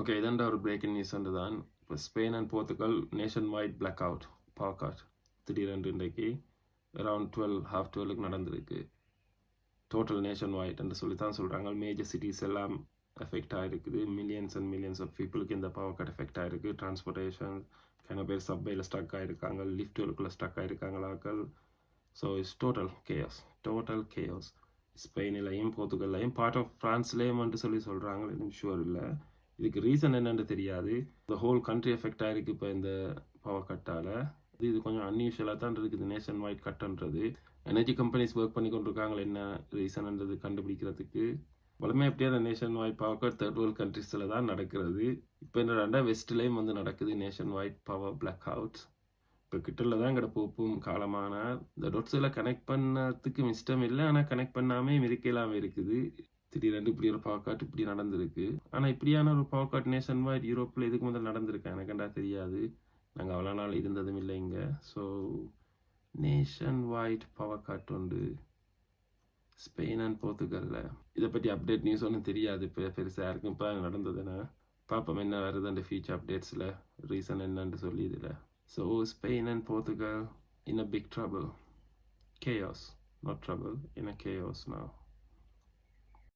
Okay, இதாண்டா ஒரு braking news தான். இப்போ Spain and Portugal nationwide blackout power cut திடீரென்று இன்றைக்கு அரவுண்ட் 12:30 நடந்திருக்கு. டோட்டல் நேஷன் வைட் என்று சொல்லி தான் சொல்கிறாங்க. மேஜர் சிட்டிஸ் எல்லாம் எஃபெக்ட் ஆகிருக்குது. மில்லியன்ஸ் அண்ட் மில்லியன்ஸ் ஆஃப் பீப்புளுக்கு இந்த பவர் கட் எஃபெக்ட் ஆகிருக்கு. டிரான்ஸ்போர்ட்டேஷன் கன பேர் சப்வேயில் ஸ்டக் ஆகிருக்காங்க, லிஃப்ட்டுகளுக்குள்ளே ஸ்டக் ஆகிருக்காங்களாக்கள். So it's total chaos. ஸ்பெயின்லையும் போர்த்துகல்லையும் பார்ட் ஆஃப் ஃப்ரான்ஸ்லேயும் சொல்லி சொல்கிறாங்க. எனக்கு ஷுவர் இல்லை. இதுக்கு ரீசன் என்னன்னு தெரியாது. இந்த ஹோல் கண்ட்ரி எஃபெக்ட் ஆகிருக்கு இப்போ இந்த பவர் கட்டால். இது கொஞ்சம் அன்யூஷுவலாக தான் இருக்குது நேஷன் வைட் கட்டுன்றது. எனர்ஜி கம்பெனிஸ் ஒர்க் பண்ணி கொண்டிருக்காங்க என்ன ரீசன்ன்றது கண்டுபிடிக்கிறதுக்கு. வளமே எப்படியா அந்த nation wide power cut third world கண்ட்ரிஸில் தான் நடக்கிறது. இப்போ என்னடா வெஸ்ட்லேயும் நடக்குது nation wide power blackouts. இப்போ கிட்டல தான் எங்கட போப்பும் காலமான இந்த டொட்ஸில் கனெக்ட் பண்ணதுக்கு இஷ்டம் இல்லை. ஆனால் கனெக்ட் பண்ணாமே இருக்கலாமே இருக்குது. திடீரென்று இப்படி ஒரு பவர் கட் இப்படி நடந்திருக்கு. ஆனால் இப்படியான ஒரு பவர் கட் நேஷன் வைட் யூரோப்பில் இதுக்கு முதல் நடந்திருக்கு எனக்குண்டா தெரியாது. நாங்கள் அவ்வளோ நாள் இருந்ததும் இல்லை இங்கே. So nation wide power cut உண்டு ஸ்பெயின் அண்ட் போர்த்துகல்ல. இதை பற்றி அப்டேட் நியூஸ் ஒன்றும் தெரியாது. இப்போ பெருசாக இருக்கும். இப்போ நடந்ததுன்னா பார்ப்போம் என்ன வருது அந்த ஃபியூச்சர் அப்டேட்ஸில் ரீசன் என்னன்னு சொல்லி இதில். So Spain and Portugal in a big trouble. Chaos, not trouble, in a chaos now.